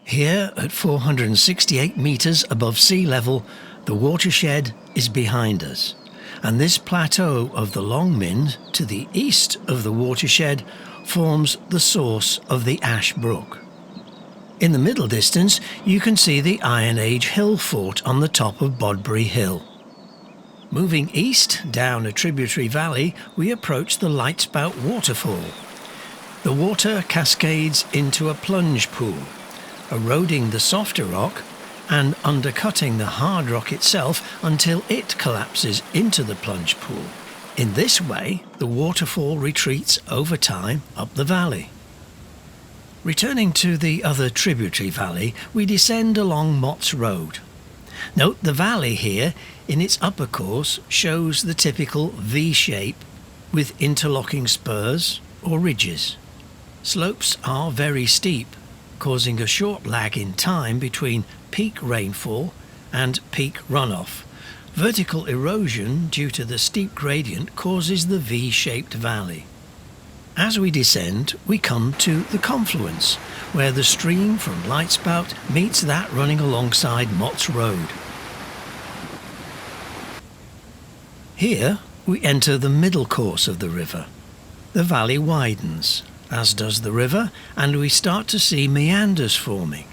Here, at 468 metres above sea level, the watershed is behind us, and this plateau of the Long Mynd to the east of the watershed forms the source of the Ash Brook. In the middle distance, you can see the Iron Age hill fort on the top of Bodbury Hill. Moving east down a tributary valley, we approach the Lightspout waterfall. The water cascades into a plunge pool, eroding the softer rock and undercutting the hard rock itself until it collapses into the plunge pool. In this way, the waterfall retreats over time up the valley. Returning to the other tributary valley, we descend along Mott's Road. Note the valley here, in its upper course, shows the typical V shape with interlocking spurs or ridges. Slopes are very steep, causing a short lag in time between peak rainfall and peak runoff. Vertical erosion due to the steep gradient causes the V-shaped valley. As we descend, we come to the confluence, where the stream from Lightspout meets that running alongside Mott's Road. Here, we enter the middle course of the river. The valley widens, as does the river, and we start to see meanders forming.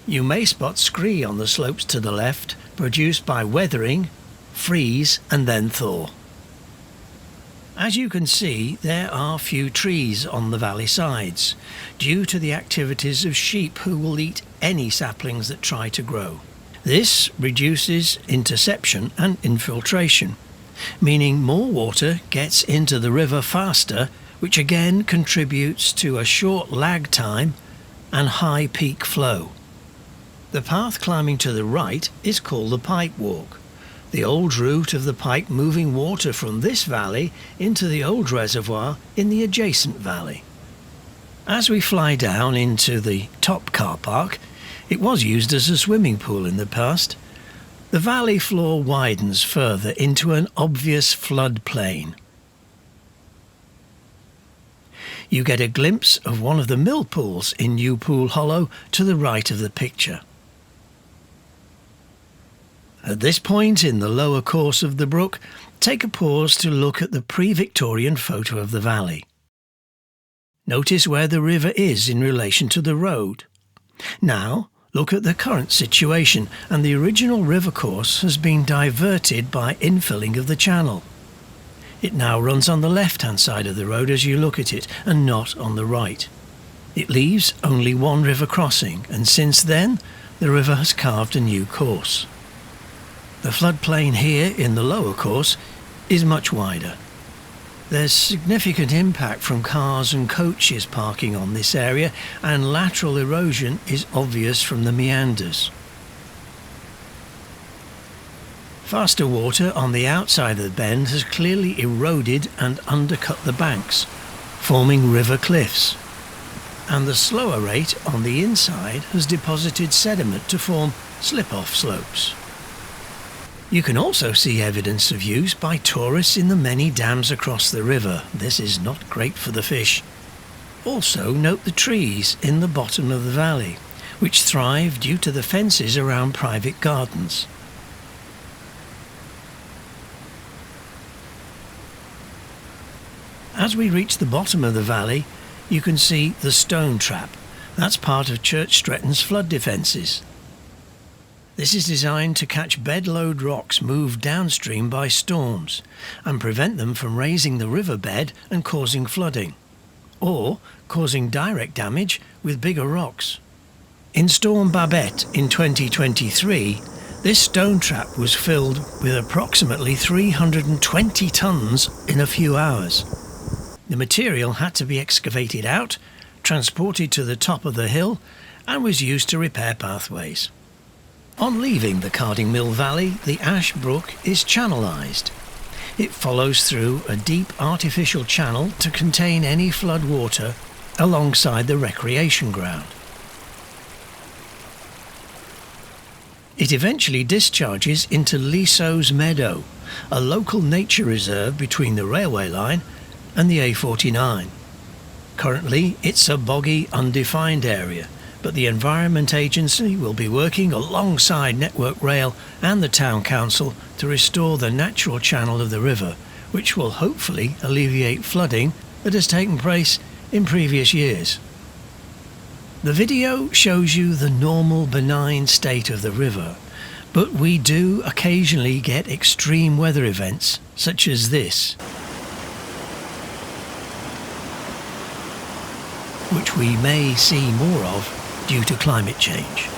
You may spot scree on the slopes to the left, produced by weathering, freeze and then thaw. As you can see, there are few trees on the valley sides, due to the activities of sheep who will eat any saplings that try to grow. This reduces interception and infiltration, meaning more water gets into the river faster, which again contributes to a short lag time and high peak flow. The path climbing to the right is called the Pipe Walk, the old route of the pipe moving water from this valley into the old reservoir in the adjacent valley. As we fly down into the top car park, it was used as a swimming pool in the past. The valley floor widens further into an obvious flood plain. You get a glimpse of one of the mill pools in New Pool Hollow to the right of the picture. At this point in the lower course of the brook, take a pause to look at the pre-Victorian photo of the valley. Notice where the river is in relation to the road. Now, look at the current situation, and the original river course has been diverted by infilling of the channel. It now runs on the left-hand side of the road as you look at it, and not on the right. It leaves only one river crossing, and since then, the river has carved a new course. The floodplain here in the lower course is much wider. There's significant impact from cars and coaches parking on this area, and lateral erosion is obvious from the meanders. Faster water on the outside of the bend has clearly eroded and undercut the banks, forming river cliffs, and the slower rate on the inside has deposited sediment to form slip-off slopes. You can also see evidence of use by tourists in the many dams across the river. This is not great for the fish. Also note the trees in the bottom of the valley, which thrive due to the fences around private gardens. As we reach the bottom of the valley, you can see the stone trap. That's part of Church Stretton's flood defences. This is designed to catch bedload rocks moved downstream by storms and prevent them from raising the riverbed and causing flooding, or causing direct damage with bigger rocks. In Storm Babette in 2023, this stone trap was filled with approximately 320 tons in a few hours. The material had to be excavated out, transported to the top of the hill, and was used to repair pathways. On leaving the Carding Mill Valley, the Ash Brook is channelized. It follows through a deep artificial channel to contain any flood water alongside the recreation ground. It eventually discharges into Leaso's Meadow, a local nature reserve between the railway line and the A49. Currently, it's a boggy, undefined area, but the Environment Agency will be working alongside Network Rail and the Town Council to restore the natural channel of the river, which will hopefully alleviate flooding that has taken place in previous years. The video shows you the normal benign state of the river, but we do occasionally get extreme weather events such as this, which we may see more of due to climate change.